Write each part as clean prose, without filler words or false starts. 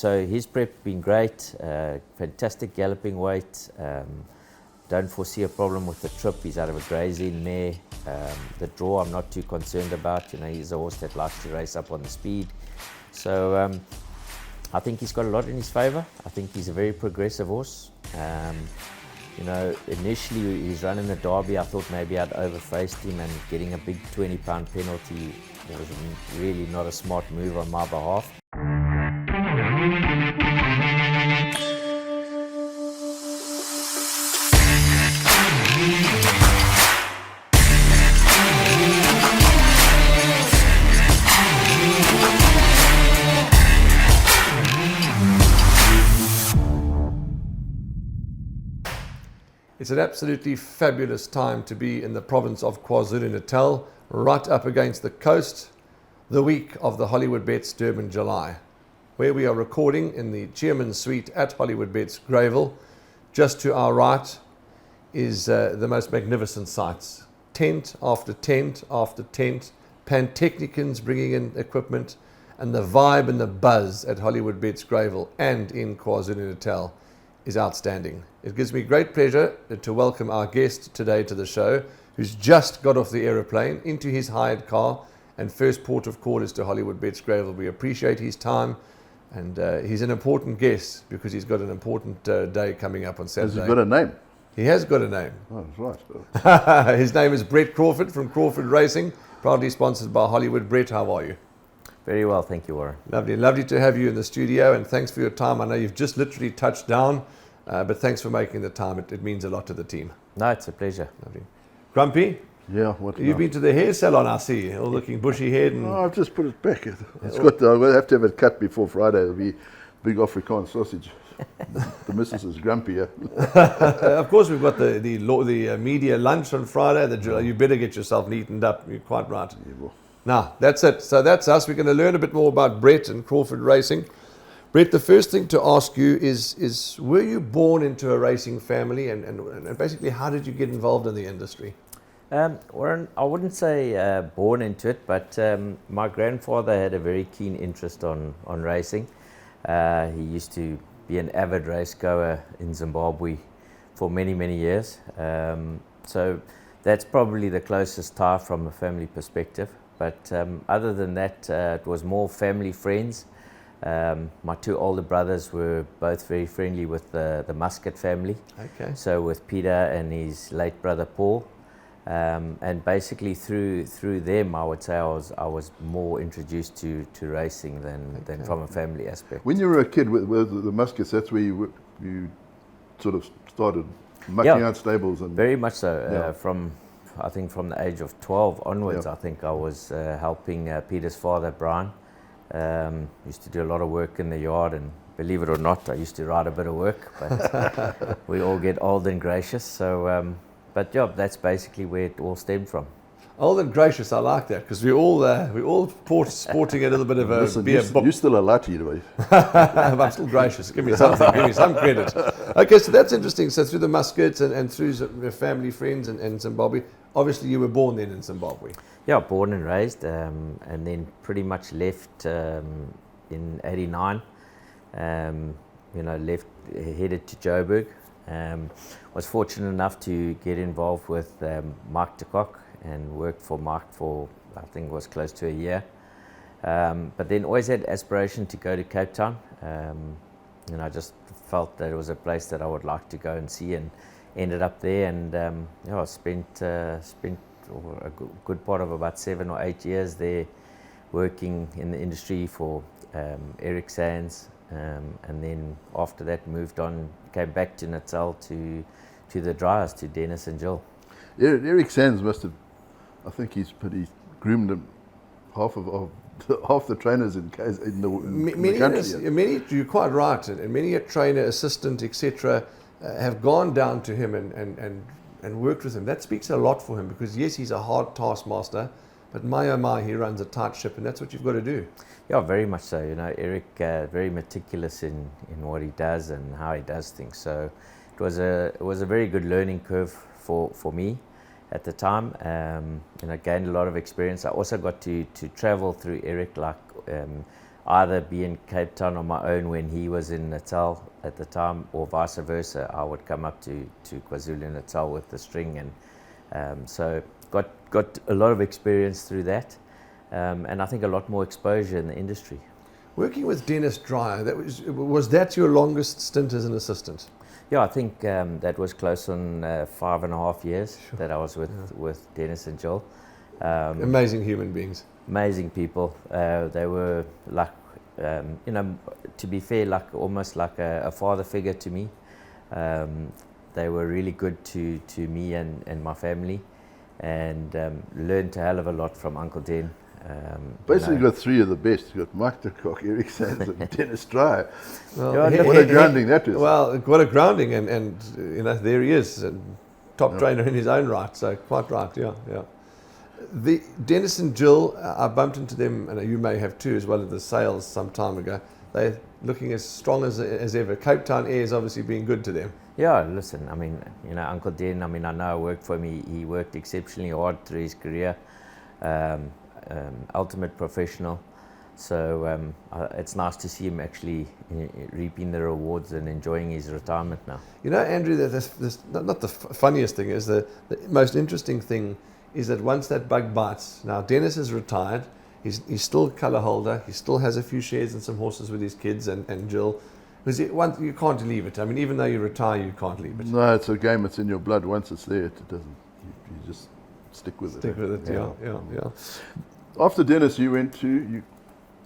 So his prep been great, fantastic galloping weight. Don't foresee a problem with the trip. He's out of a grazing mare. The draw I'm not too concerned about. He's a horse that likes to race up on the speed. So I think he's got a lot in his favour. I think he's a very progressive horse. Initially he's running the Derby. I thought maybe I'd overfaced him, and getting a big £20 penalty was really not a smart move on my behalf. It's an absolutely fabulous time to be in the province of KwaZulu-Natal, right up against the coast, the week of the Hollywoodbets Durban July, where we are recording in the Chairman's Suite at Hollywoodbets Greyville. Just to our right is the most magnificent sights. Tent after tent after tent, Pantechnicons bringing in equipment, and the vibe and the buzz at Hollywoodbets Greyville and in KwaZulu-Natal is outstanding. It gives me great pleasure to welcome our guest today to the show, who's just got off the aeroplane into his hired car, and first port of call is to Hollywoodbets Greyville. We appreciate his time, and he's an important guest because he's got an important day coming up on Saturday. Has he got a name? He has got a name. Oh, that's right. His name is Brett Crawford from Crawford Racing, proudly sponsored by Hollywood. Brett, how are you? Very well, thank you, Warren. Lovely to have you in the studio, and thanks for your time. I know you've just literally touched down, but thanks for making the time. It means a lot to the team. No, it's a pleasure. Lovely. Grumpy? Yeah, what? You've been to the hair salon, I see. All looking bushy head. And I've just put it back. It's got. I'm going to have to have it cut before Friday. It'll be big Afrikaans sausage. The missus is grumpy. Yeah. Of course, we've got the media lunch on Friday. You better get yourself neatened up. You're quite right. Yeah, well. Now, that's it. So that's us. We're going to learn a bit more about Brett and Crawford Racing. Brett, the first thing to ask you is were you born into a racing family, and basically how did you get involved in the industry? Warren, I wouldn't say born into it, but my grandfather had a very keen interest on racing. He used to be an avid race goer in Zimbabwe for many years. So that's probably the closest tie from a family perspective. But other than that, it was more family friends. My two older brothers were both very friendly with the Muscat family. Okay. So with Peter and his late brother Paul. And basically through them, I would say I was more introduced to racing than from a family aspect. When you were a kid with the Muskets, that's where you sort of started mucking out stables and very much so. Yeah. From the age of 12 onwards, Yeah. I think I was helping Peter's father, Brian. Used to do a lot of work in the yard, and believe it or not, I used to write a bit of work, but we all get old and gracious. So, but yeah, that's basically where it all stemmed from. Old and gracious, I like that, because we're all sporting a little bit of a Listen, beer. you're still a latte, right? I'm still gracious. Give me something. Give me some credit. Okay, so that's interesting. So through the Muskets and through family friends in Zimbabwe, obviously you were born then in Zimbabwe. Yeah, born and raised, and then pretty much left in '89. Left, headed to Joburg. Was fortunate enough to get involved with Mike de Kock and worked for Mike for, I think it was close to a year. But then always had aspiration to go to Cape Town. I just felt that it was a place that I would like to go and see, and ended up there, and I spent a good part of about 7 or 8 years there working in the industry for Eric Sands, and then after that moved on, came back to Natal to the dryers, to Dennis and Jill. Eric Sands must have, I think he's groomed him half the trainers in the country. Many, you're quite right, and many a trainer, assistant, etc., have gone down to him and worked with him. That speaks a lot for him, because yes, he's a hard taskmaster, but my, he runs a tight ship, and that's what you've got to do. Yeah, very much so. Eric, very meticulous in what he does and how he does things. So it was a very good learning curve for me at the time. Gained a lot of experience. I also got to travel through Eric, like either be in Cape Town on my own when he was in Natal at the time, or vice versa. I would come up to KwaZulu-Natal with the string, and so got a lot of experience through that, and I think a lot more exposure in the industry. Working with Dennis Dreyer, was that your longest stint as an assistant? Yeah, I think that was close on 5.5 years that I was with Dennis and Jill. Amazing human beings. Amazing people. They were like, to be fair, like almost like a father figure to me. They were really good to me and my family, and learned a hell of a lot from Uncle Den. Basically, got three of the best. You got Mike de Kock, Eric Sands, and Dennis Dreyer. Well, what a grounding that is. Well, what a grounding, and there he is, top trainer in his own right. So quite right, yeah. The Dennis and Jill, I bumped into them, and you may have too, as well, at the sales some time ago. They're looking as strong as ever. Cape Town Air has obviously been good to them. Yeah, listen, I mean, Uncle Den, I mean, I know I worked for him. He worked exceptionally hard through his career. Ultimate professional, so it's nice to see him actually reaping the rewards and enjoying his retirement now. Andrew, not the funniest thing is the most interesting thing is that once that bug bites, now Dennis is retired, he's still colour holder, he still has a few shares and some horses with his kids and Jill, because you can't leave it. I mean, even though you retire, you can't leave it. No, it's a game, it's in your blood. Once it's there, it doesn't, you just stick with it. Yeah. After Dennis, you went to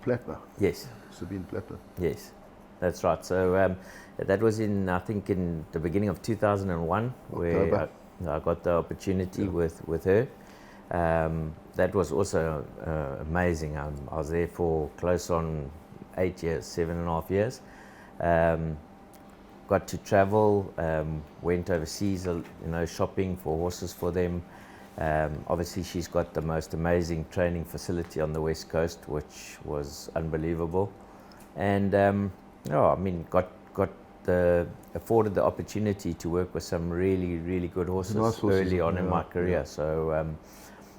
Plattner. Yes. Sabine Plattner. Yes, that's right. So that was I think in the beginning of 2001, where I got the opportunity with her. That was also amazing. I was there for close on 8 years, 7.5 years. Got to travel, went overseas, shopping for horses for them. Obviously, she's got the most amazing training facility on the West Coast, which was unbelievable. And afforded the opportunity to work with some really, really good horses, early on in my career. So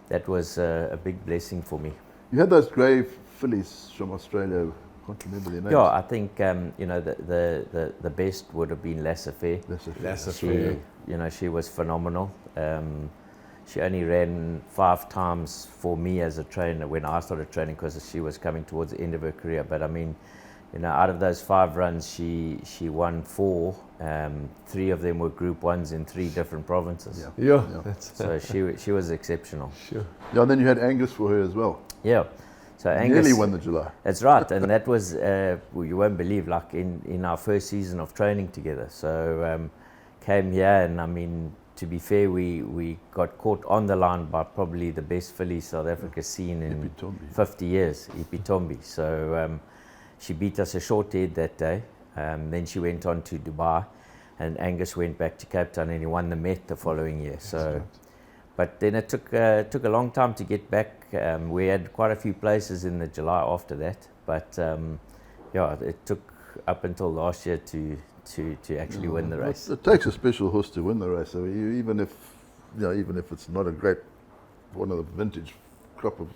that was a big blessing for me. You had those grey fillies from Australia. I can't remember their names. Yeah, I think the best would have been Laissez-Faire. She was phenomenal. She only ran 5 times for me as a trainer when I started training, because she was coming towards the end of her career. But I mean, out of those 5 runs, she won 4. 3 of them were Group 1s in 3 different provinces. Yeah. So she was exceptional. Sure. Yeah, and then you had Angus for her as well. Yeah. So Angus nearly won the July. That's right, and that was you won't believe, like in our first season of training together. So came here, and I mean, to be fair, we got caught on the line by probably the best filly South Africa's seen in 50 years, Ipitombi. So she beat us a short head that day. Then she went on to Dubai, and Angus went back to Cape Town, and he won the Met the following year. So, but then it took a long time to get back. We had quite a few places in the July after that, but it took up until last year to actually win the race. It takes a special horse to win the race. So even if it's not a great one of the vintage crop of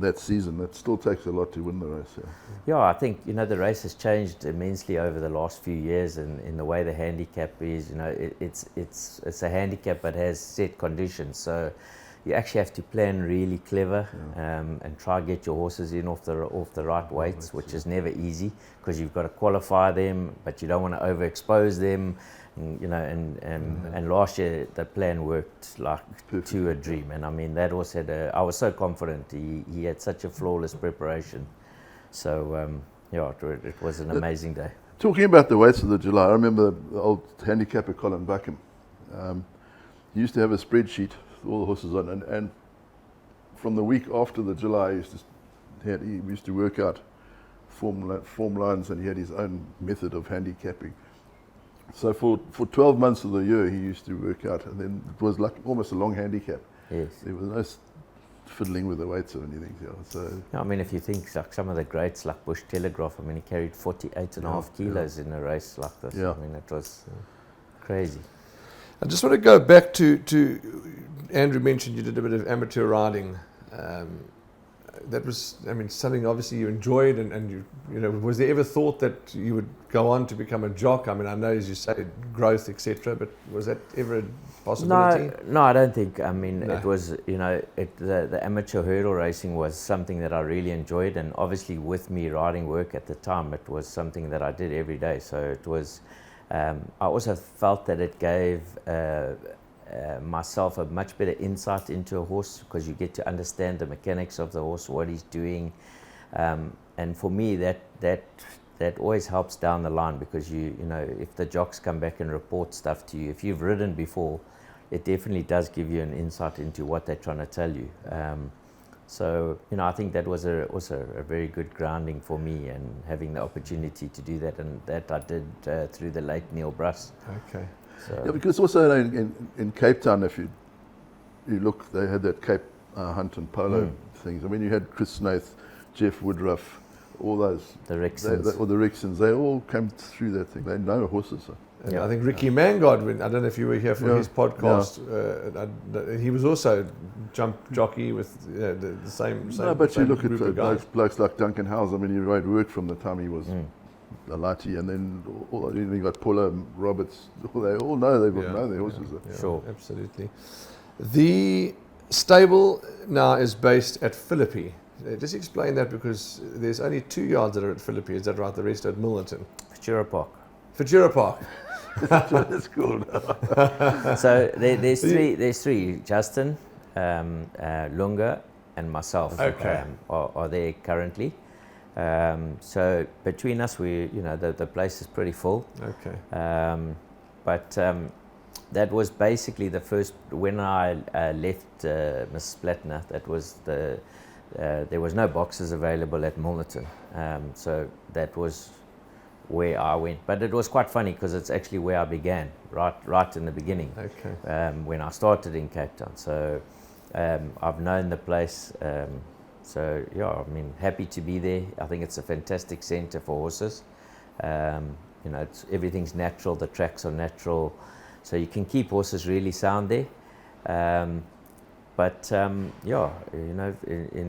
that season, it still takes a lot to win the race. Yeah, I think the race has changed immensely over the last few years, and in the way the handicap is. It's a handicap but has set conditions. So you actually have to plan really clever and try to get your horses in off the right weights, which is never easy, because you've got to qualify them, but you don't want to overexpose them. And last year the plan worked like to a dream, and I mean that horse I was so confident. He had such a flawless preparation. So it was an amazing day. Talking about the weights of the July, I remember the old handicapper Colin Buckham. He used to have a spreadsheet with all the horses on, and from the week after the July, he used to work out form lines, and he had his own method of handicapping. So for 12 months of the year, he used to work out, and then it was like almost a long handicap. Yes. There was no fiddling with the weights or anything. So I mean, if you think like some of the greats like Bush Telegraph, I mean, he carried 48.5 kilos in a race like this. Yeah. I mean, it was crazy. I just want to go back to Andrew mentioned you did a bit of amateur riding. that was, I mean, something obviously you enjoyed, and you know, was there ever thought that you would go on to become a jock? I mean, I know, as you said, growth, etc., but was that ever a possibility? No, I don't think. I mean, No. it was, you know, the amateur hurdle racing was something that I really enjoyed, and obviously with me riding work at the time, it was something that I did every day. So it was, I also felt that it gave myself a much better insight into a horse, because you get to understand the mechanics of the horse, what he's doing, and for me that always helps down the line, because you know, if the jocks come back and report stuff to you, if you've ridden before, it definitely does give you an insight into what they're trying to tell you. So, you know, I think that was also a very good grounding for me, and having the opportunity to do that, and that I did through the late Neil Bruss. Okay. So, Yeah, because also in Cape Town, if you look, they had that Cape hunt and polo things. I mean, you had Chris Snaith, Jeff Woodruff, all those. the Rixons. Or the Rixons, they all came through that thing. They know horses. So. And Yeah. I think Ricky Mangard, I don't know if you were here for Yeah. his podcast, he was also jump jockey with the same. No, but you same look at group of guys. blokes like Duncan Howes. I mean, he rode work from the time he was a laddie, and then you got Paula Roberts. They all know, they will know their horses. Yeah, Sure. absolutely. The stable now is based at Philippi. Just explain that, because there's only 2 yards that are at Philippi. Is that right? The rest are at Milnerton. Futura Park. Futura Park. That's cool. So there's three. Justin, Lunga, and myself Okay. are there currently. So between us, the place is pretty full. Okay. But that was basically the first, when I left Miss Splatner, that was there was no boxes available at Milnerton. So that was where I went. But it was quite funny, because it's actually where I began, right in the beginning, Okay. when I started in Cape Town. So I've known the place. So yeah, I mean, happy to be there. I think it's a fantastic centre for horses. Everything's natural, the tracks are natural, so you can keep horses really sound there. In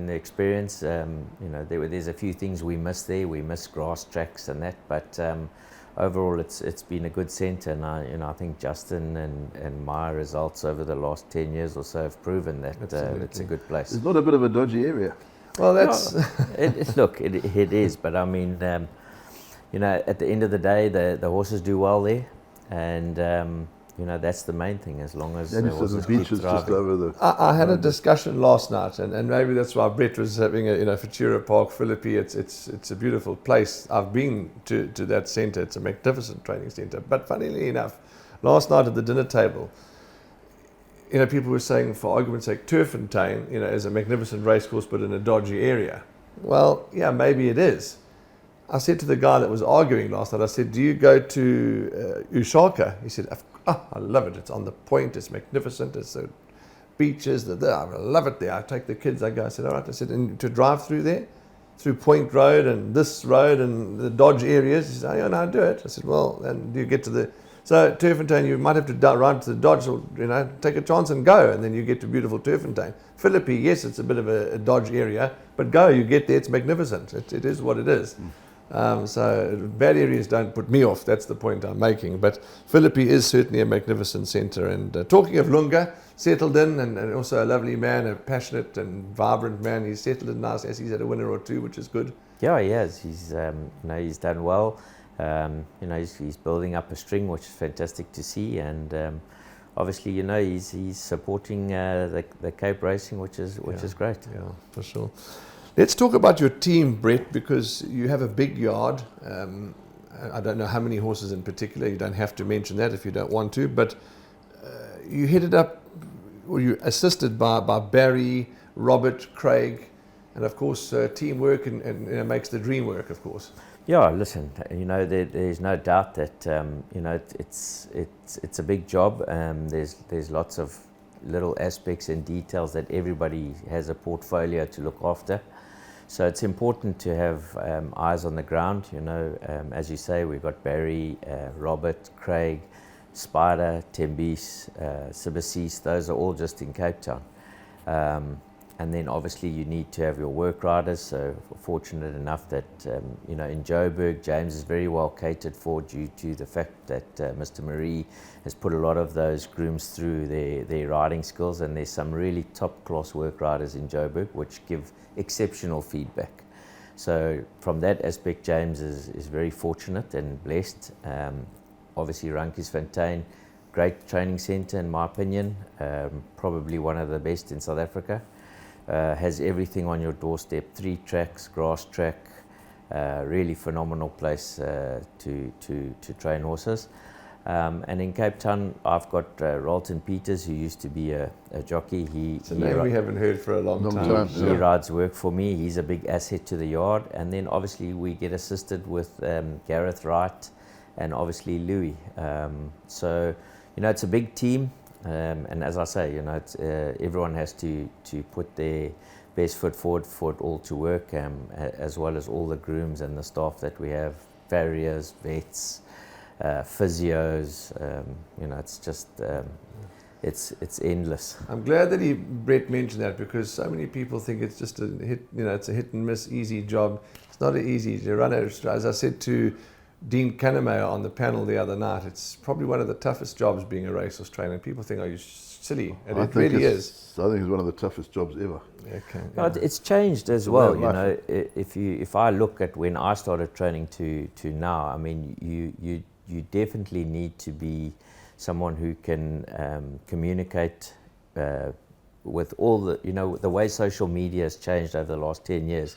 the experience, there's a few things we miss there. We miss grass tracks and that, but overall it's been a good centre, and I think Justin and my results over the last 10 years or so have proven that it's a good place. It's not a bit of a dodgy area. Well, that's It is, but I mean, at the end of the day, the horses do well there, and that's the main thing, as long as And the so horses the beach keep is just thriving. over the. I had a discussion last night, and maybe that's why Brett was having Futura Park, Philippi. It's a beautiful place. I've been to that centre. It's a magnificent training centre. But funnily enough, last night at the dinner table, people were saying, for argument's sake, Turffontein, is a magnificent racecourse, but in a dodgy area. Well, yeah, maybe it is. I said to the guy that was arguing last night, I said, do you go to Ushaka? He said, I love it. It's on the point. It's magnificent. It's the beaches. I love it there. I take the kids. I go. I said, all right. I said, and to drive through there, through Point Road and this road and the Dodge areas. He said, oh, yeah, no, I do it. I said, well, then you get to the... So Turffontein, you might have to ride to the Dodge, or take a chance and go, and then you get to beautiful Turffontein. Philippi, yes, it's a bit of a Dodge area, but go, you get there. It's magnificent. It is what it is. So bad areas don't put me off. That's the point I'm making. But Philippi is certainly a magnificent centre. And talking of Lunga, settled in, and also a lovely man, a passionate and vibrant man. He's settled in nice. He's had a winner or two, which is good. Yeah, he has. He's he's done well. He's building up a string, which is fantastic to see. And obviously, he's supporting the Cape racing, which is great. Yeah, for sure. Let's talk about your team, Brett, because you have a big yard. I don't know how many horses in particular. You don't have to mention that if you don't want to. But you headed up, or you assisted by Barry, Robert, Craig, and of course teamwork and makes the dream work, of course. Yeah, listen, there's no doubt that it's a big job. There's lots of little aspects and details that everybody has a portfolio to look after. So it's important to have eyes on the ground. As you say, we've got Barry, Robert, Craig, Spider, Tembis, Sibassis. Those are all just in Cape Town. and then obviously you need to have your work riders. So fortunate enough that in Joburg, James is very well catered for due to the fact that Mr. Marie has put a lot of those grooms through their riding skills, and there's some really top class work riders in Joburg which give exceptional feedback. So from that aspect, James is very fortunate and blessed. Obviously Rankiesfontein, great training centre in my opinion, probably one of the best in South Africa. Has everything on your doorstep, 3 tracks, grass track, really phenomenal place to train horses. And in Cape Town, I've got Ralton Peters, who used to be a jockey. It's a name we haven't heard for a long time. He rides work for me. He's a big asset to the yard. And then obviously we get assisted with Gareth Wright and obviously Louis. So, it's a big team. And as I say, it's, everyone has to put their best foot forward for it all to work, as well as all the grooms and the staff that we have, farriers, vets, physios. It's just it's endless. I'm glad that Brett mentioned that, because so many people think it's just a hit. It's a hit and miss easy job. It's not easy to run it. As I said to Dean Kannemeyer on the panel the other night, it's probably one of the toughest jobs being a racehorse trainer. People think, "Oh, you're silly," and it really is. I think it's one of the toughest jobs ever. Okay. But it's changed as well. If I look at when I started training to now, I mean, you definitely need to be someone who can communicate with all the way social media has changed over the last 10 years.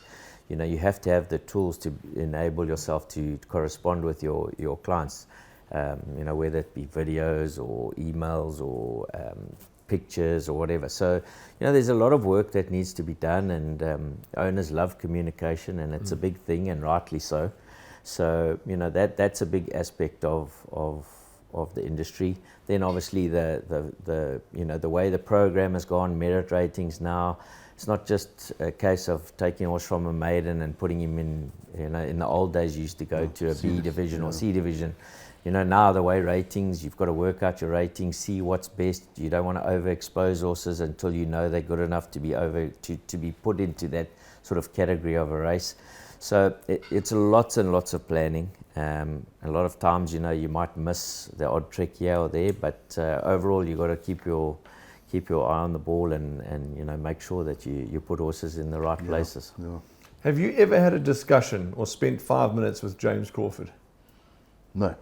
You have to have the tools to enable yourself to correspond with your clients, whether it be videos or emails or pictures or whatever. So, there's a lot of work that needs to be done, and owners love communication, and it's a big thing, and rightly so. So, that's a big aspect of the industry. Then obviously the way the program has gone, merit ratings now. It's not just a case of taking a horse from a maiden and putting him in, in the old days you used to go to a B division or C division. Now the way ratings, you've got to work out your ratings, see what's best. You don't want to overexpose horses until they're good enough to be put into that sort of category of a race. So it's lots and lots of planning. A lot of times, you might miss the odd trick here or there, but overall you've got to keep your eye on the ball and make sure that you put horses in the right places. Yeah. Have you ever had a discussion or spent 5 minutes with James Crawford? No.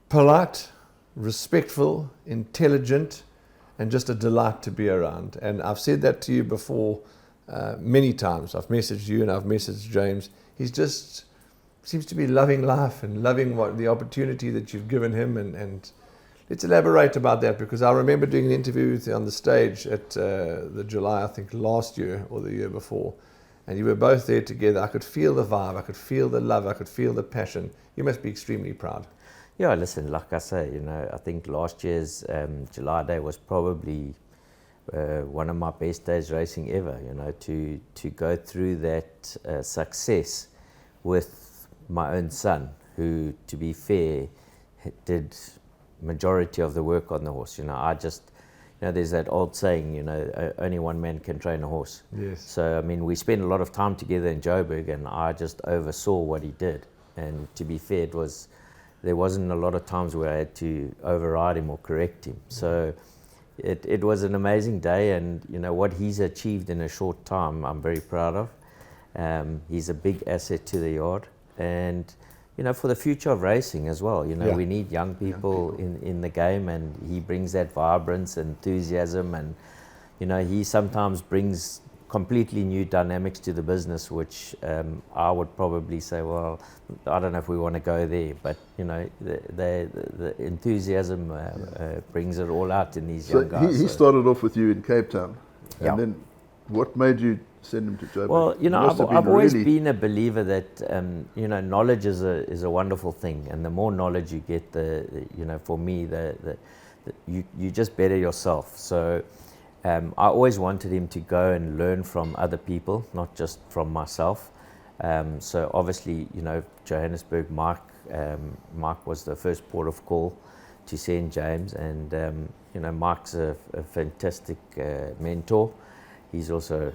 Polite, respectful, intelligent, and just a delight to be around. And I've said that to you before many times. I've messaged you and I've messaged James. He's just seems to be loving life and loving the opportunity that you've given him. And let's elaborate about that, because I remember doing an interview with you on the stage at the July, I think last year or the year before, and you were both there together. I could feel the vibe, I could feel the love, I could feel the passion. You must be extremely proud. Yeah, listen, like I say, I think last year's July day was probably one of my best days racing ever, to go through that success with my own son, who, to be fair, did majority of the work on the horse. I just, there's that old saying, only one man can train a horse. Yes. So, I mean, we spent a lot of time together in Joburg, and I just oversaw what he did. And to be fair, there wasn't a lot of times where I had to override him or correct him. So it was an amazing day, and what he's achieved in a short time, I'm very proud of. He's a big asset to the yard, and for the future of racing as well. We need young people in the game, and he brings that vibrance, enthusiasm, and he sometimes brings completely new dynamics to the business, which I would probably say, well, I don't know if we want to go there, but the enthusiasm brings it all out in these young guys. He started off with you in Cape Town, and then what made you send him to Joburg? Well, I've always been a believer that knowledge is a wonderful thing, and the more knowledge you get, for me, you just better yourself. So I always wanted him to go and learn from other people, not just from myself. So obviously, Johannesburg, Mike was the first port of call to send James, and Mike's a fantastic mentor. he's also,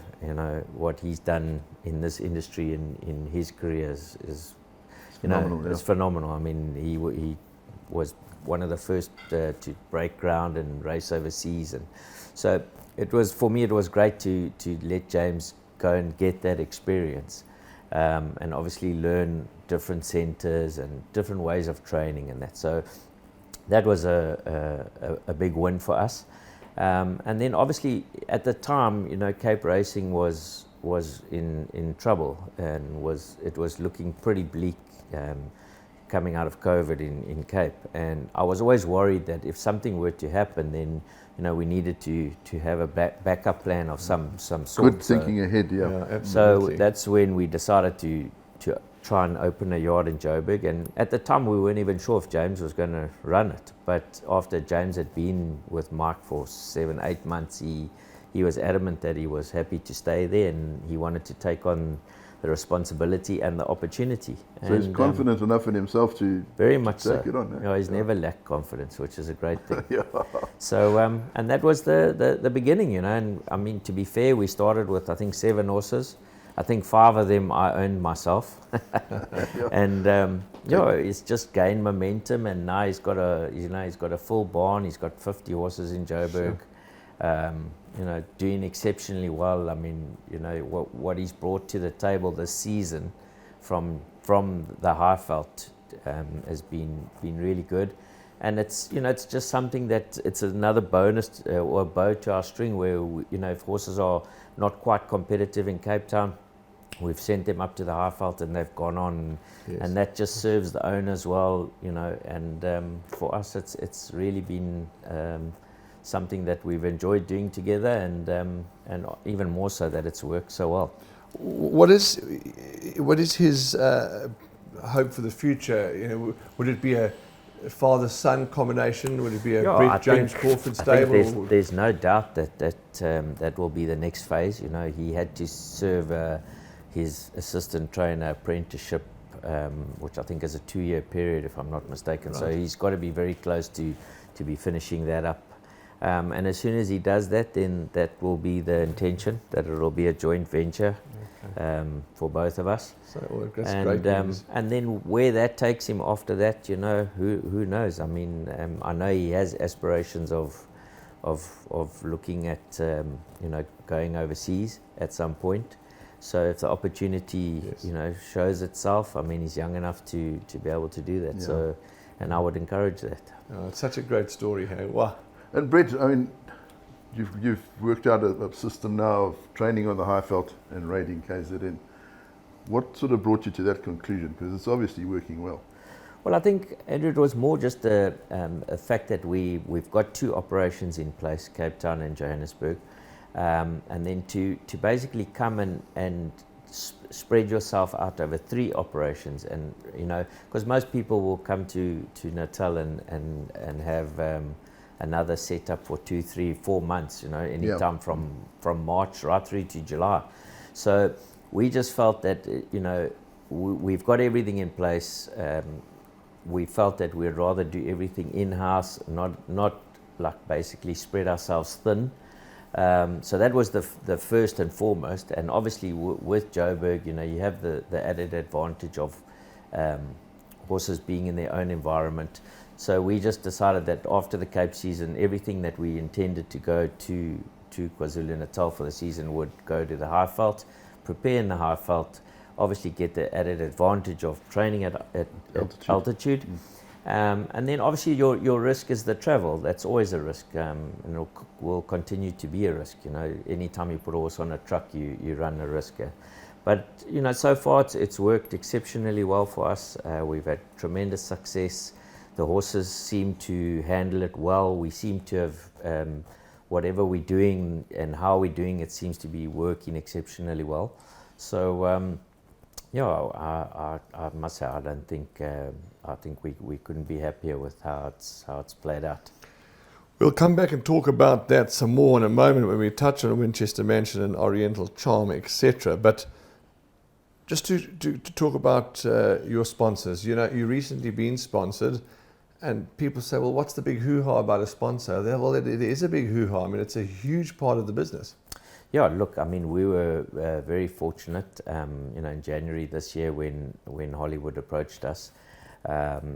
what he's done in this industry in his career is phenomenal, it's phenomenal. I mean, he was one of the first to break ground and race overseas, and so it was, for me, it was great to let James go and get that experience, and obviously learn different centres and different ways of training and that. So that was a big win for us. And then obviously at the time, Cape racing was in trouble, and it was looking pretty bleak coming out of COVID in Cape. And I was always worried that if something were to happen, then we needed to have a backup plan of some sort. Good thinking ahead, yeah. So that's when we decided to try and open a yard in Joburg. And at the time we weren't even sure if James was going to run it. But after James had been with Mark for 7-8 months, he was adamant that he was happy to stay there, and he wanted to take on the responsibility and the opportunity. So he's confident enough in himself to very much take so. it on. He's never lacked confidence, which is a great thing. Yeah. So and that was the beginning, And I mean, to be fair, we started with I think 7 horses. I think 5 of them I owned myself, and it's just gained momentum. And now he's got a full barn. He's got 50 horses in Joburg. Sure. Doing exceptionally well. I mean, what he's brought to the table this season, from the highveld, has been really good. And it's just something that it's another bonus or bow to our string, where if horses are not quite competitive in Cape Town, we've sent them up to the highveld and they've gone on, yes. And that just serves the owners well, And for us, it's really been something that we've enjoyed doing together, and even more so that it's worked so well. What is his hope for the future? Would it be a father-son combination? Would it be a James Crawford stable? I think there's no doubt that will be the next phase. He had to serve his assistant trainer apprenticeship, which I think is a 2-year period, if I'm not mistaken. Right. So he's got to be very close to be finishing that up. And as soon as he does that, then that will be the intention, that it will be a joint venture. Okay. For both of us. So that's great news. And then where that takes him after that, who knows? I mean, I know he has aspirations of looking at going overseas at some point. So if the opportunity yes. Shows itself, I mean, he's young enough to be able to do that. Yeah. So, and I would encourage that. Oh, it's such a great story, hey. Wow. And Brett, I mean, you've worked out a system now of training on the highveld and raiding KZN. What sort of brought you to that conclusion? Because it's obviously working well. Well, I think, Andrew, it was more just a fact that we've got 2 operations in place, Cape Town and Johannesburg, and then to basically come and spread yourself out over 3 operations, and because most people will come to Natal and have another setup for 2, 3, 4 months, anytime from March right through to July. So we just felt that, we've got everything in place. We felt that we'd rather do everything in-house, not like basically spread ourselves thin. So that was the first and foremost. And obviously with Joburg, you have the added advantage of horses being in their own environment. So we just decided that after the Cape season, everything that we intended to go to KwaZulu-Natal for the season would go to the highveld, prepare in the highveld, obviously get the added advantage of training at altitude. And then obviously your risk is the travel. That's always a risk, and it will continue to be a risk. Anytime you put a horse on a truck, you run a risk. But so far it's worked exceptionally well for us. We've had tremendous success. The horses seem to handle it well. We seem to have whatever we're doing and how we're doing it seems to be working exceptionally well. So I must say I think we couldn't be happier with how it's played out. We'll come back and talk about that some more in a moment when we touch on Winchester Mansion and Oriental Charm, etc. But just to talk about your sponsors, you recently been sponsored. And people say, well, what's the big hoo-ha about a sponsor? Well, it is a big hoo-ha. I mean, it's a huge part of the business. Yeah, look, I mean, we were very fortunate, in January this year when Hollywood approached us.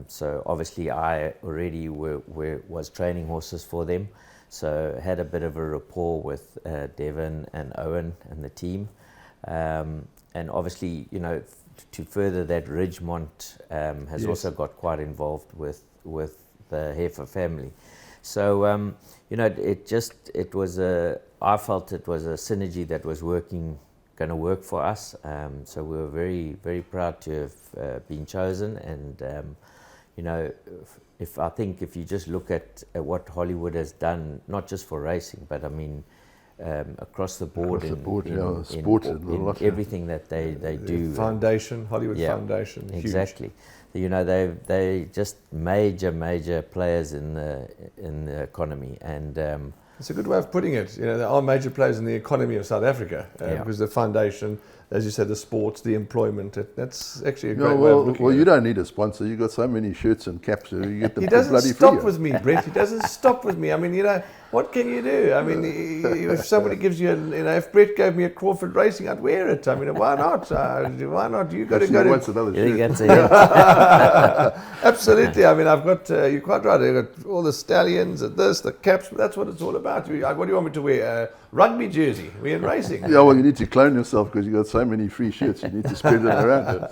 So obviously I already was training horses for them, so had a bit of a rapport with Devon and Owen and the team. And obviously, to further that, Ridgemont has also got quite involved with the Heifer family. So, I felt it was a synergy that was going to work for us. So we were very, very proud to have been chosen. And, if you just look at what Hollywood has done, not just for racing, but I mean, across the board, in sport, in everything that they do. Foundation, Hollywood Foundation. Exactly. Huge. They just major players in the economy, and it's a good way of putting it. There are major players in the economy of South Africa because the foundation, as you said, the sports, the employment. That's actually a great way of looking at it. You don't need a sponsor. You've got so many shirts and caps. You get them He doesn't bloody stop free. with me, Brett. He doesn't stop with me. I mean, what can you do? I mean, if somebody gives you, if Brett gave me a Crawford Racing, I'd wear it. I mean, why not? Why not? You got to go Wants to. another Yeah, shirt. Absolutely. I mean, I've got. You're quite right. I've got all the stallions and the caps. That's what it's all about. What do you want me to wear? Rugby jersey. We're in racing. Yeah, well, you need to clone yourself because you've got so many free shirts. You need to spread them around.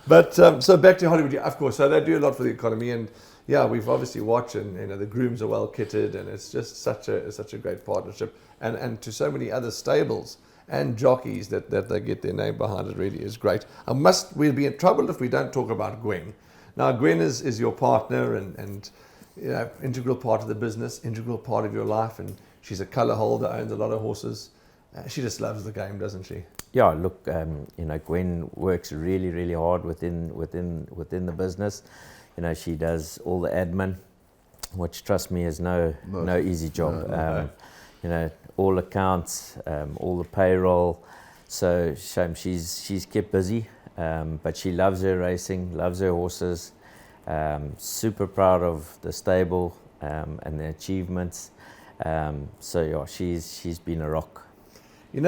But so back to Hollywood, of course. So they do a lot for the economy, and we've obviously watched, and the grooms are well kitted, and it's just such a great partnership, and to so many other stables and jockeys that they get their name behind it really is great. We'll be in trouble if we don't talk about Gwen. Now, Gwen is your partner and integral part of the business, integral part of your life, and she's a colour holder, owns a lot of horses. She just loves the game, doesn't she? Yeah, look, Gwen works really, really hard within the business. She does all the admin, which, trust me, is no easy job. All accounts, all the payroll. So she's kept busy, but she loves her racing, loves her horses. Super proud of the stable and the achievements. She's been a rock. You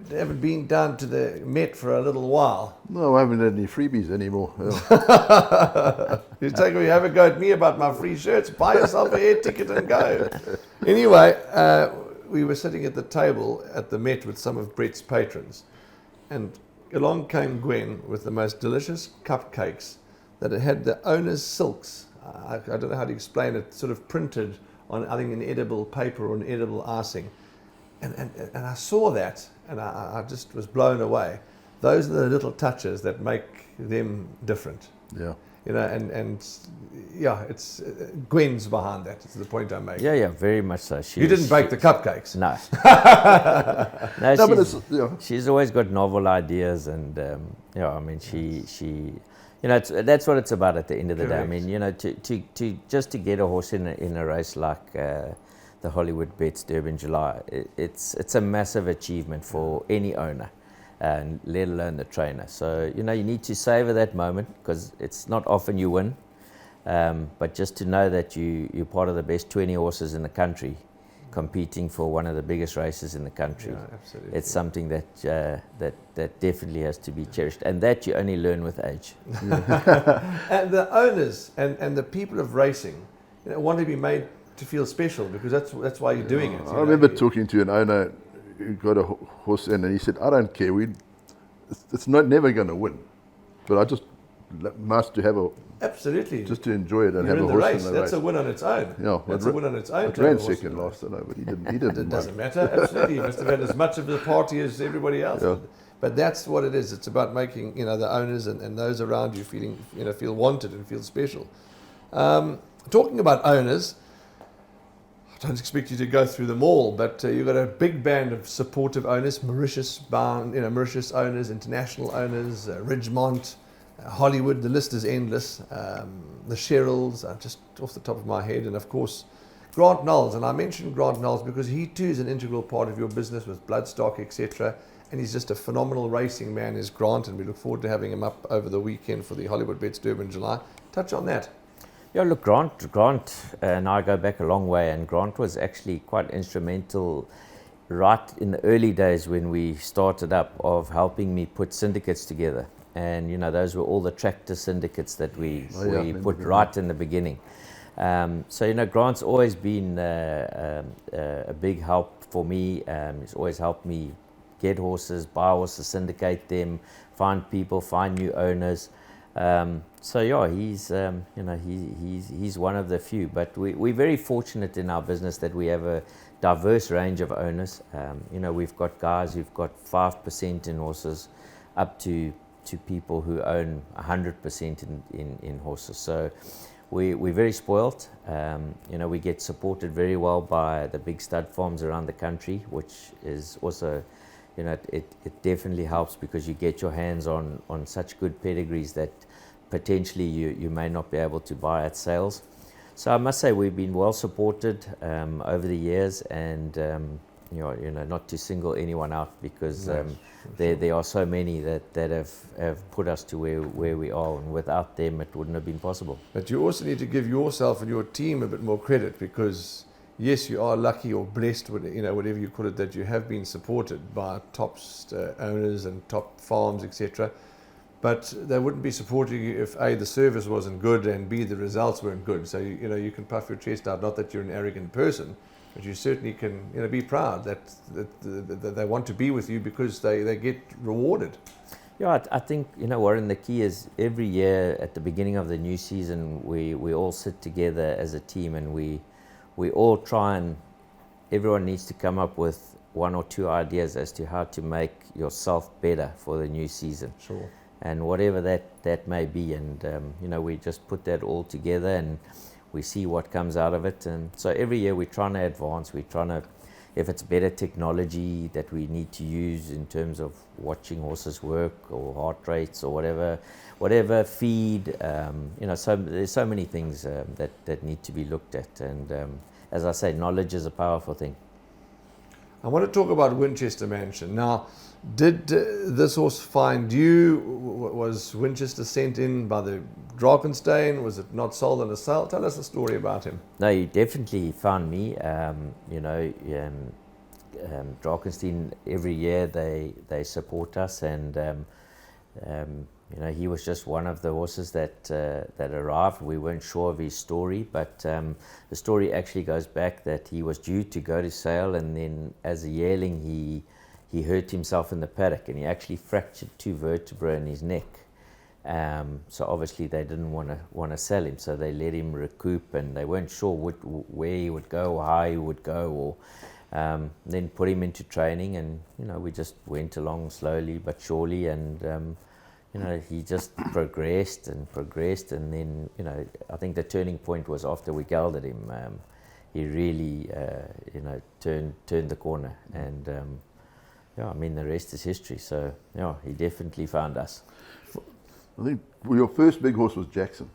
haven't been down to the Met for a little while. No, I haven't had any freebies anymore. You have a go at me about my free shirts. Buy yourself a air ticket and go. Anyway, we were sitting at the table at the Met with some of Brett's patrons, and along came Gwen with the most delicious cupcakes that had the owner's silks. I don't know how to explain it. Sort of printed on, I think, an edible paper or an edible icing. And I saw that, and I just was blown away. Those are the little touches that make them different. Yeah. It's Gwen's behind that. It's the point I'm making. Yeah, very much so. You didn't bake the cupcakes. No. She's always got novel ideas, and she. That's what it's about at the end of the day. I mean, to just to get a horse in a race like the Hollywoodbets Durban July, it's a massive achievement for any owner, and let alone the trainer. So you need to savor that moment, because it's not often you win, but just to know that you're part of the best 20 horses in the country, competing for one of the biggest races in the country. Yeah, absolutely. It's something that definitely has to be cherished, and that you only learn with age. And the owners and the people of racing want to be made to feel special, because that's why you're doing it. I remember talking to an owner who got a horse in, and he said, "I don't care. It's never going to win, but I just must to have a." Absolutely. Just to enjoy it and You're have in a the horse race. in the That's race. a win on its own. Yeah, that's a win on its own. It ran second last, I know, but he didn't. It doesn't matter. Absolutely, you must have had as much of the party as everybody else. Yeah. But that's what it is. It's about making the owners and those around you feel wanted and feel special. Talking about owners, I don't expect you to go through them all, but you've got a big band of supportive owners, Mauritius owners, international owners, Ridgemont, Hollywood. The list is endless. The Sherrills, just off the top of my head, and of course Grant Knowles. And I mentioned Grant Knowles because he too is an integral part of your business with bloodstock, etc. And he's just a phenomenal racing man, is Grant, and we look forward to having him up over the weekend for the Hollywoodbets Durban July. Touch on that. Yeah, look, Grant and I go back a long way, and Grant was actually quite instrumental right in the early days when we started up, of helping me put syndicates together. And those were all the tractor syndicates that we put right in the beginning. So Grant's always been a big help for me. He's always helped me get horses, buy horses, syndicate them, find people, find new owners. So yeah, he's one of the few. But we're very fortunate in our business that we have a diverse range of owners. We've got guys who've got 5% in horses, up to people who own 100% in horses. So we're very spoilt. We get supported very well by the big stud farms around the country, which is also, it definitely helps, because you get your hands on such good pedigrees that potentially you may not be able to buy at sales. So I must say we've been well supported over the years, and not to single anyone out, because there are so many that have put us to where we are, and without them it wouldn't have been possible. But you also need to give yourself and your team a bit more credit, because yes, you are lucky or blessed, whatever you call it, that you have been supported by top owners and top farms, etc. But they wouldn't be supporting you if A, the service wasn't good, and B, the results weren't good. So you can puff your chest out, not that you're an arrogant person, but you certainly can be proud that they want to be with you, because they get rewarded. Yeah, I think, Warren, the key is every year at the beginning of the new season, we all sit together as a team, and we all try, and everyone needs to come up with one or two ideas as to how to make yourself better for the new season. Sure. And whatever that may be, and we just put that all together, and we see what comes out of it. And so every year we're trying to advance. We're trying to, if it's better technology that we need to use in terms of watching horses work, or heart rates, or whatever feed, so there's so many things that need to be looked at. And as I say, knowledge is a powerful thing. I want to talk about Winchester Mansion. Now, did this horse find you? Was Winchester sent in by the Drakenstein? Was it not sold on a sale? Tell us a story about him. No, he definitely found me. Drakenstein, every year they support us, and he was just one of the horses that arrived. We weren't sure of his story, but the story actually goes back that he was due to go to sale, and then as a yearling he hurt himself in the paddock, and he actually fractured 2 vertebrae in his neck. So obviously they didn't want to sell him, so they let him recoup, and they weren't sure where he would go, or how he would go, or then put him into training, and we just went along slowly but surely, and he just progressed, and then I think the turning point was after we gelded him. He really turned the corner, and the rest is history. So he definitely found us. I think your first big horse was Jackson.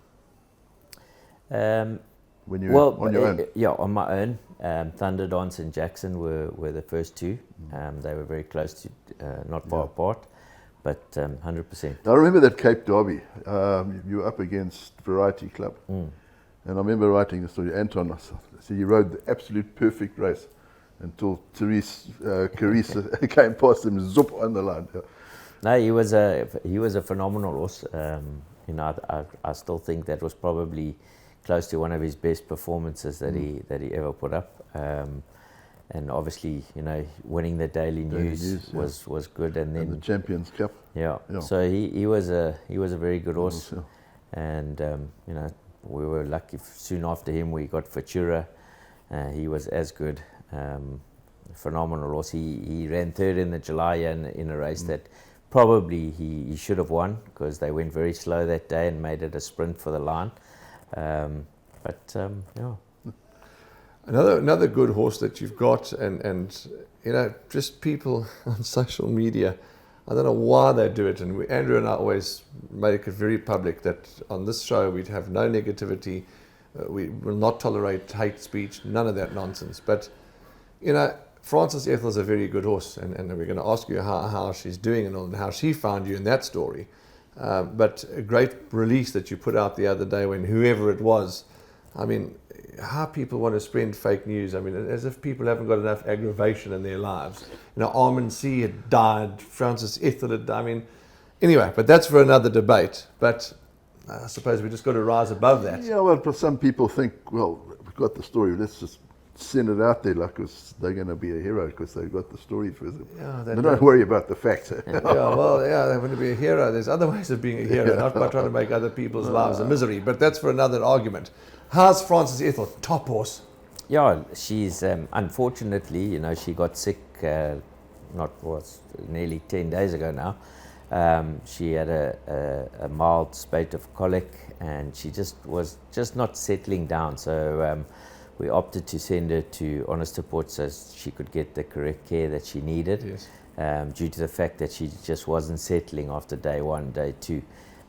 When you were on your own? Yeah, on my own. Thunder Dance and Jackson were the first two. They were very close to, not far apart, but 100%. I remember that Cape Derby. You were up against Variety Club. And I remember writing the story. Anton, so he rode the absolute perfect race until Carissa came past him, zoop on the line. Yeah. No, he was a phenomenal horse. I still think that was probably close to one of his best performances that he ever put up. And obviously, winning the Daily News was good, and then the Champions Cup. Yeah. So he was a very good horse, and we were lucky. Soon after him, we got Futura. He was as good. Phenomenal horse. He ran third in the July in a race that probably he should have won, because they went very slow that day and made it a sprint for the line. Another good horse that you've got, and just people on social media, I don't know why they do it, and Andrew and I always make it very public that on this show we'd have no negativity, we will not tolerate hate speech, none of that nonsense. But Frances Ethel's a very good horse, and we're going to ask you how she's doing and how she found you in that story. But a great release that you put out the other day, when whoever it was, how people want to spread fake news. I mean, as if people haven't got enough aggravation in their lives. You know, Armin C. had died, Francis Ethel had died. I mean, anyway, but that's for another debate. But I suppose we just got to rise above that. Yeah, well, but some people think, well, we've got the story, let's just send it out there like they're going to be a hero because they've got the story for them. Yeah, they don't worry about the facts. Yeah, well, yeah, they want to be a hero. There's other ways of being a hero, not by trying to make other people's lives a misery. But that's for another argument. How's Francis Ethel? Top horse. Yeah, she's unfortunately, you know, she got sick. Nearly 10 days ago now. She had a mild spate of colic, and she was not settling down. So we opted to send her to Honest Report so she could get the correct care that she needed. Yes. Due to the fact that she just wasn't settling after day 1, day 2.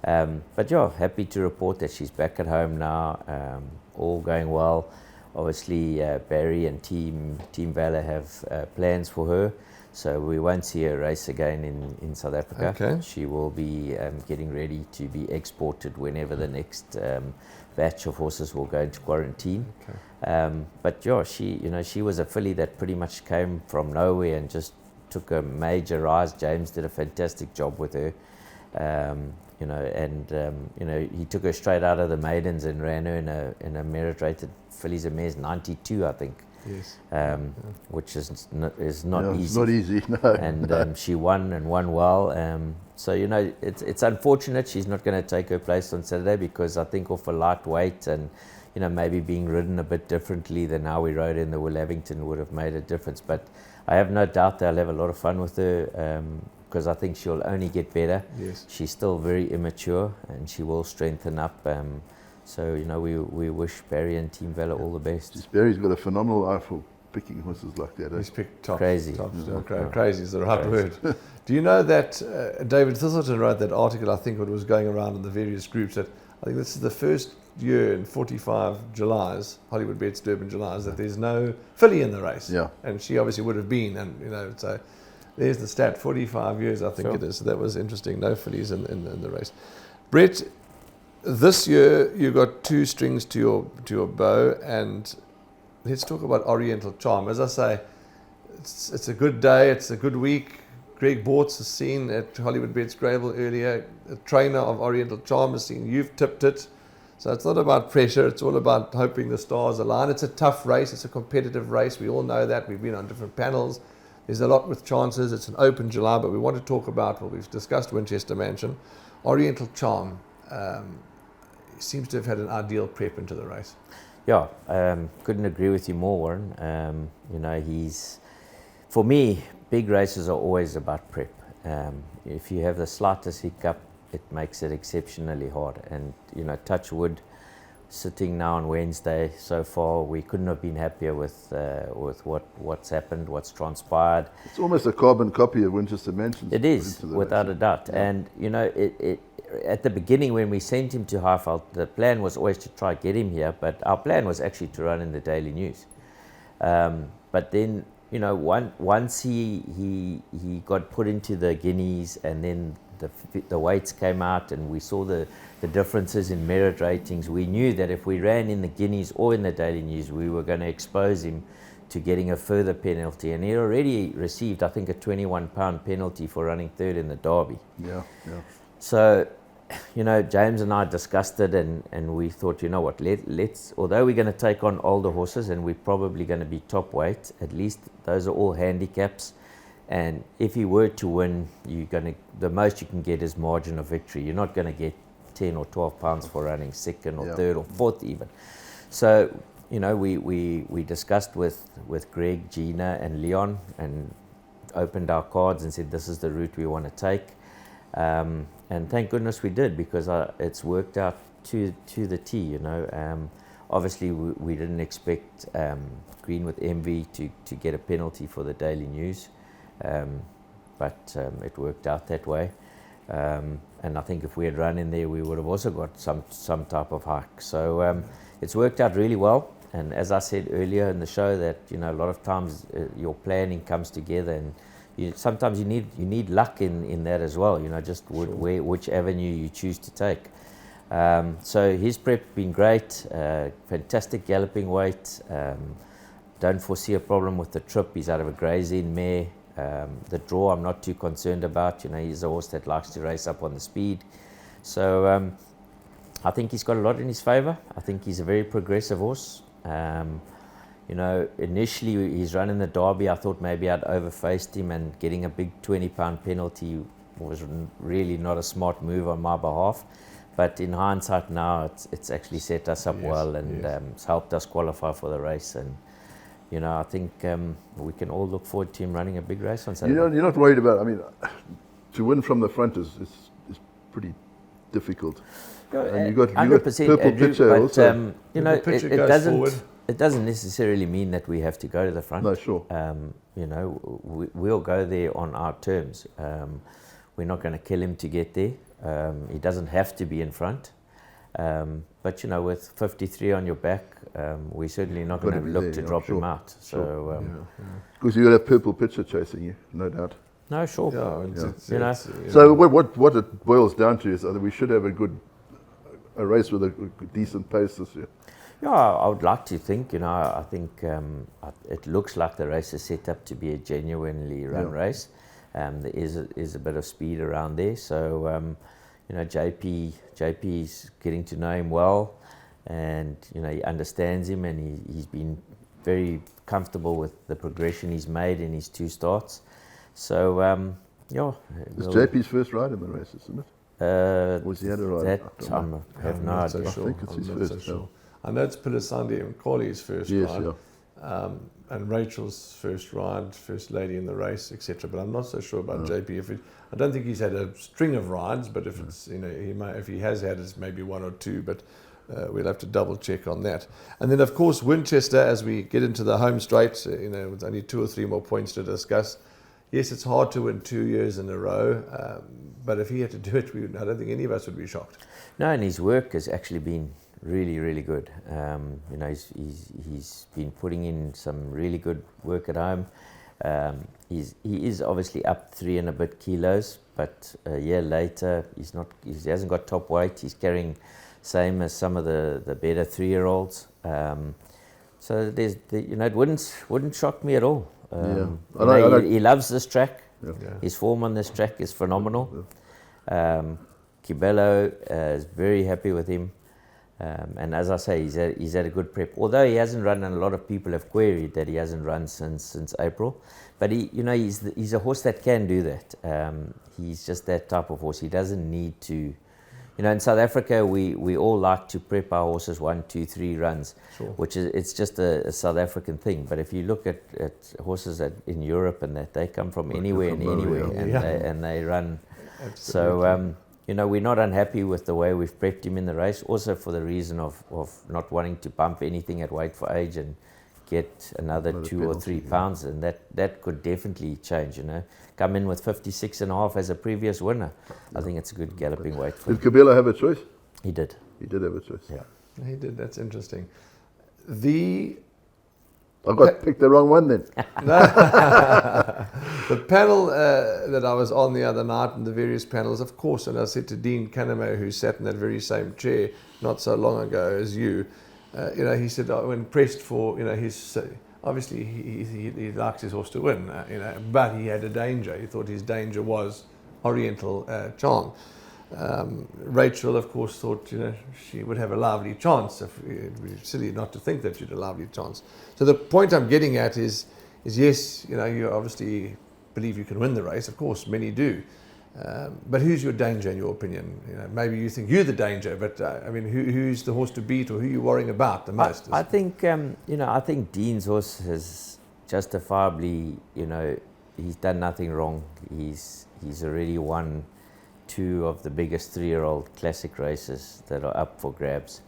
But yeah, happy to report that she's back at home now, all going well. Obviously, Barry and Team Valor have plans for her, so we won't see her race again in South Africa. Okay. She will be getting ready to be exported whenever the next batch of horses will go into quarantine. Okay. But yeah, she was a filly that pretty much came from nowhere and just took a major rise. James did a fantastic job with her. He took her straight out of the maidens and ran her in a merit rated fillies and mares 92, I think. Yes. Which is not No, easy. it's not easy, no. And she won and won well. So it's unfortunate she's not going to take her place on Saturday, because I think off a lightweight and maybe being ridden a bit differently than how we rode in the Will Abington would have made a difference. But I have no doubt they'll have a lot of fun with her, because I think she'll only get better. Yes. She's still very immature, and she will strengthen up. So we wish Barry and Team Valor all the best. Barry's got a phenomenal eye for picking horses like that. He's picked tops. Crazy. Crazy is the right word. Do you know that David Thistleton wrote that article, I think it was going around in the various groups, that I think this is the first year in 45 Julys, Hollywoodbets Durban Julys, that there's no filly in the race. Yeah. And she obviously would have been, and so there's the stat, 45 years I think it is. So that was interesting, no fillies in the race. Brett, this year you got 2 strings to your bow, and let's talk about Oriental Charm. As I say, it's a good day, it's a good week. Greg Bortz has seen at Hollywoodbets Gravel earlier, a trainer of Oriental Charm has seen, you've tipped it. So it's not about pressure, it's all about hoping the stars align. It's a tough race, it's a competitive race, we all know that, we've been on different panels. There's a lot with chances, it's an open July, but we want to talk about, well, we've discussed Winchester Mansion. Oriental Charm seems to have had an ideal prep into the race. Yeah, couldn't agree with you more, Warren. For me, big races are always about prep. If you have the slightest hiccup, it makes it exceptionally hard. And, touch wood, sitting now on Wednesday, so far, we couldn't have been happier with what's happened, what's transpired. It's almost a carbon copy of Winchester Mansion. It is, without a doubt. Yeah. And, at the beginning when we sent him to highveld, the plan was always to try get him here, but our plan was actually to run in the Daily News. But then, once he got put into the guineas, and then the weights came out, and we saw the differences in merit ratings, we knew that if we ran in the guineas or in the Daily News, we were going to expose him to getting a further penalty. And he already received, I think, a £21 penalty for running third in the Derby. Yeah. So, James and I discussed it, and we thought, let's, although we're going to take on older horses and we're probably going to be top weight, at least those are all handicaps. And if he were to win, the most you can get is margin of victory. You're not going to get 10 or 12 pounds for running second or third or fourth even. So, we discussed with Greg, Gina and Leon, and opened our cards and said, this is the route we want to take. And thank goodness we did, because it's worked out to the T. Obviously we didn't expect Green with Envy to get a penalty for the Daily News, but it worked out that way. And I think if we had run in there, we would have also got some type of hike. So it's worked out really well. And as I said earlier in the show, that a lot of times your planning comes together, and sometimes you need luck in that as well. Just which avenue you choose to take. So his prep been great, fantastic galloping weight. Don't foresee a problem with the trip. He's out of a grazing mare. The draw I'm not too concerned about. He's a horse that likes to race up on the speed. So I think he's got a lot in his favour. I think he's a very progressive horse. Initially he's running the Derby. I thought maybe I'd overfaced him, and getting a big £20 penalty was really not a smart move on my behalf. But in hindsight now, it's actually set us up well, and it's helped us qualify for the race. And I think we can all look forward to him running a big race on Saturday. You're not worried about. I mean, to win from the front is pretty difficult. And you got purple picture but, also. It doesn't necessarily mean that we have to go to the front. No, sure. We'll go there on our terms. We're not going to kill him to get there. He doesn't have to be in front. But with 53 on your back, we're certainly not going to look to drop him out. Sure. Because you'll have purple picture chasing you, no doubt. No, sure. So what it boils down to is that we should have a race with a decent pace this year. Yeah, I would like to think. I think it looks like the race is set up to be a genuinely run race. There is a bit of speed around there. So, JP's getting to know him well, and he understands him, and he's been very comfortable with the progression he's made in his 2 starts. So, It's JP's first ride in the race, isn't it? Was he had a ride? I have no idea. I think it's his first. Sure. I know it's Pilasandi and Colley's first ride, and Rachel's first ride, first lady in the race, etc. But I'm not so sure about JP. I don't think he's had a string of rides, but if it's if he has had, it's maybe 1 or 2. But we'll have to double check on that. And then of course Winchester, as we get into the home straight, with only 2 or 3 more points to discuss. Yes, it's hard to win 2 years in a row, but if he had to do it, I don't think any of us would be shocked. No, and his work has actually been really, really good. He's been putting in some really good work at home. He is obviously up 3 and a bit kilos, but a year later he hasn't got top weight. He's carrying same as some of the better 3-year-olds. So it wouldn't shock me at all. He loves this track. His form on this track is phenomenal. Kibelo is very happy with him. And as I say, he's had a good prep. Although he hasn't run, and a lot of people have queried that he hasn't run since April. But he's a horse that can do that. He's just that type of horse. He doesn't need to. In South Africa, we all like to prep our horses 1, 2, 3 runs, which it's just a South African thing. But if you look at horses in Europe and that, they come from anywhere and anywhere, and they run. Absolutely. So we're not unhappy with the way we've prepped him in the race. Also for the reason of not wanting to bump anything at weight for age and get another 2 or 3 pounds, and that could definitely change. Come in with 56.5 as a previous winner. I think it's a good galloping weight for him. Did Kibelo have a choice? He did. He did have a choice. Yeah, he did. That's interesting. I got picked the wrong one then. The panel that I was on the other night, and the various panels, of course, and I said to Dean Canamo, who sat in that very same chair not so long ago as you, he said when pressed for, his obviously he likes his horse to win, but he had a danger. He thought his danger was Oriental Chong. Rachel, of course, thought she would have a lively chance. It would be silly not to think that she'd a lively chance. So the point I'm getting at is yes, you obviously believe you can win the race. Of course, many do. But who's your danger in your opinion? Maybe you think you're the danger, but who's the horse to beat, or who are you worrying about the most? I think I think Dean's horse has justifiably, he's done nothing wrong. He's already won 2 of the biggest 3-year-old classic races that are up for grabs.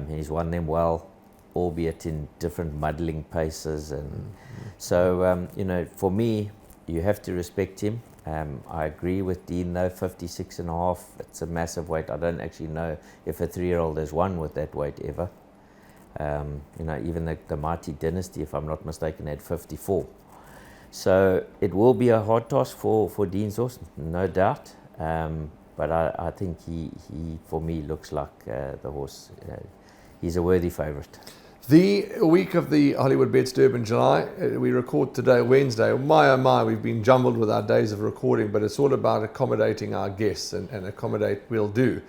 He's won them well, albeit in different muddling paces, and so for me, you have to respect him. I agree with Dean though, 56.5, it's a massive weight. I don't actually know if a 3-year-old has won with that weight ever. Even the Mighty Dynasty, if I'm not mistaken, had 54. So it will be a hard task for Dean's horse, no doubt. but I think he for me looks like the horse. He's a worthy favourite. The week of the Hollywoodbets Durban July, we record today, Wednesday. My oh my, we've been jumbled with our days of recording, but it's all about accommodating our guests and accommodate we'll do.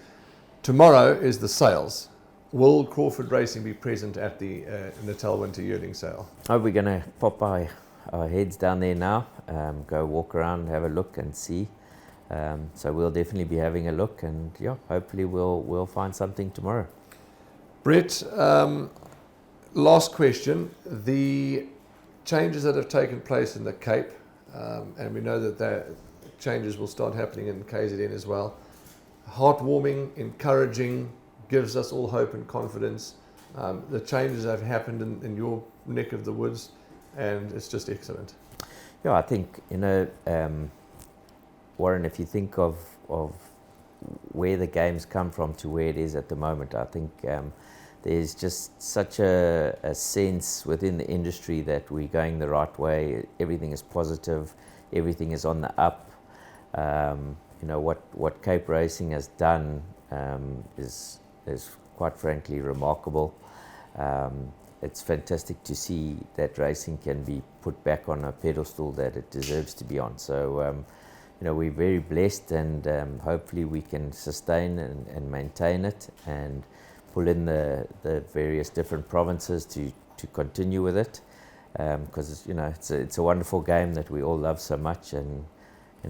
Tomorrow is the sales. Will Crawford Racing be present at the Natal Winter Yearling Sale? Oh, we're going to pop our heads down there now, go walk around, have a look and see. So we'll definitely be having a look, and yeah, hopefully we'll find something tomorrow. Brett, last question. The changes that have taken place in the Cape, and we know that the changes will start happening in KZN as well. Heartwarming, encouraging, gives us all hope and confidence. The changes have happened in your neck of the woods, and it's just excellent. Yeah, I think, Warren, if you think of where the game's come from to where it is at the moment, I think there's just such a sense within the industry that we're going the right way. Everything is positive, everything is on the up. What Cape Racing has done is quite frankly remarkable. It's fantastic to see that racing can be put back on a pedestal that it deserves to be on. So, we're very blessed, and hopefully we can sustain and maintain it and pull in the various different provinces to continue with it, because it's a wonderful game that we all love so much, and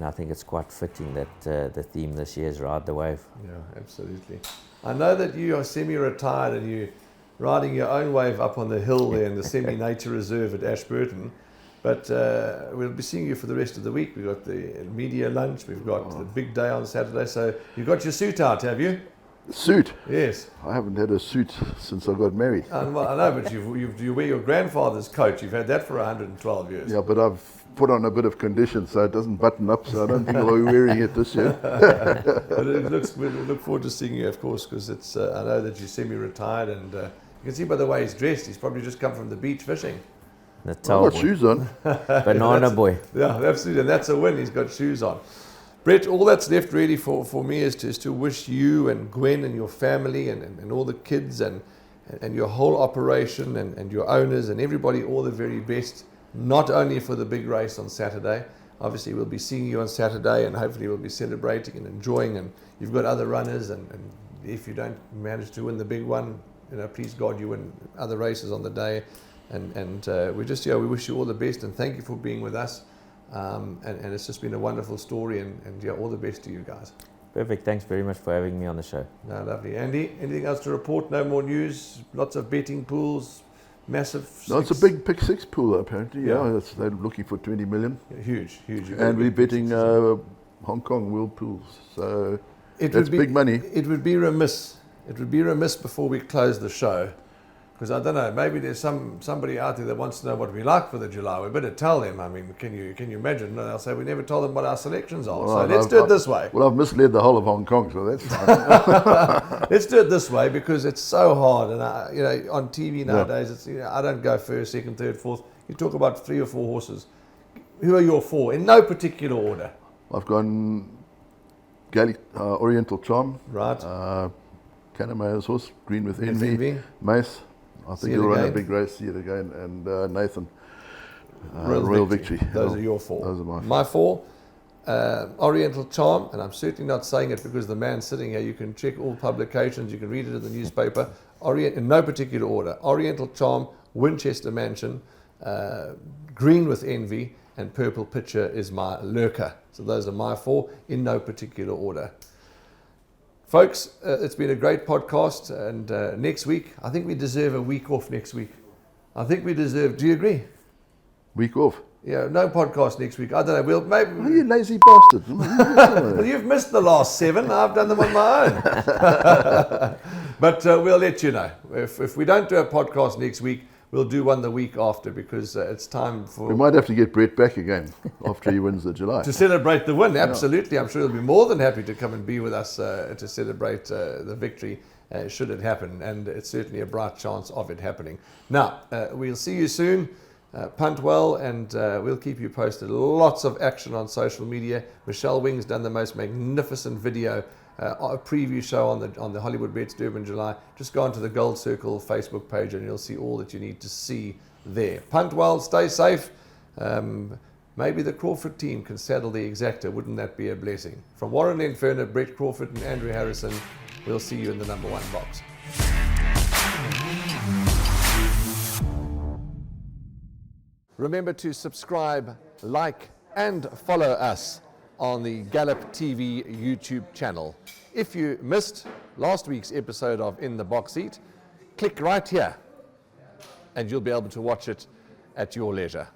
I think it's quite fitting that the theme this year is Ride the Wave. Yeah, absolutely. I know that you are semi-retired and you're riding your own wave up on the hill there in the semi-nature reserve at Ashburton, but we'll be seeing you for the rest of the week. We've got the media lunch, we've got the big day on Saturday, so you've got your suit out, have you? Suit? Yes. I haven't had a suit since I got married. Well, I know, but you wear your grandfather's coat. You've had that for 112 years. Yeah, but I've put on a bit of condition so it doesn't button up, so I don't think I'll be wearing it this year. But we look forward to seeing you, of course, because it's. I know that you're semi-retired, and you can see by the way he's dressed, he's probably just come from the beach fishing. I've got shoes on. Banana boy. Yeah, absolutely, and that's a win. He's got shoes on. Brett, all that's left really for me is to wish you and Gwen and your family and all the kids and your whole operation and your owners and everybody all the very best, not only for the big race on Saturday. Obviously, we'll be seeing you on Saturday, and hopefully we'll be celebrating and enjoying, and you've got other runners, and if you don't manage to win the big one, please God you win other races on the day, and we wish you all the best, and thank you for being with us. And it's just been a wonderful story, and all the best to you guys. Perfect. Thanks very much for having me on the show. No, lovely. Andy, anything else to report? No more news? Lots of betting pools? Massive? No, it's a big pick six pool apparently. Yeah. They're looking for 20 million. Yeah, huge. And we're betting Hong Kong world pools. So that's big money. It would be remiss before we close the show, because I don't know, maybe there's somebody out there that wants to know what we like for the July. We better tell them. I mean, can you imagine? They'll say we never told them what our selections are. Well, so let's do it this way. Well, I've misled the whole of Hong Kong, so that's fine. Let's do it this way, because it's so hard. And on TV nowadays, it's I don't go first, second, third, fourth. You talk about 3 or 4 horses. Who are your 4 in no particular order? I've gone Gallop, Oriental Charm, Right. Canamaya's horse, Green with Envy. Envy, Mace. I think he'll run a big race, see it again, and Nathan, Royal Victory. Those are your 4. Those are my 4. My 4, Oriental Charm, and I'm certainly not saying it because the man's sitting here. You can check all publications, you can read it in the newspaper. In no particular order: Oriental Charm, Winchester Mansion, Green with Envy, and Purple Pitcher is my lurker. So those are my 4 in no particular order. Folks, it's been a great podcast, and next week, I think we deserve a week off next week. Do you agree? Week off? Yeah, no podcast next week. I don't know, maybe... Oh, you lazy bastard. Well, you've missed the last 7, I've done them on my own. But we'll let you know. If we don't do a podcast next week, we'll do one the week after, because it's time for... We might have to get Brett back again after he wins the July. To celebrate the win, absolutely. Yeah. I'm sure he'll be more than happy to come and be with us to celebrate the victory, should it happen. And it's certainly a bright chance of it happening. Now, we'll see you soon. Punt well, and we'll keep you posted. Lots of action on social media. Michelle Wing's done the most magnificent video, a preview show on the Hollywoodbets Durban July. Just go onto the Gold Circle Facebook page and you'll see all that you need to see there. Punt well, stay safe. Maybe the Crawford team can saddle the exacta. Wouldn't that be a blessing? From Warren Lenferner, Brett Crawford and Andrew Harrison, we'll see you in the number 1 box. Remember to subscribe, like, and follow us on the Gallop TV YouTube channel. If you missed last week's episode of In the Box Seat, click right here and you'll be able to watch it at your leisure.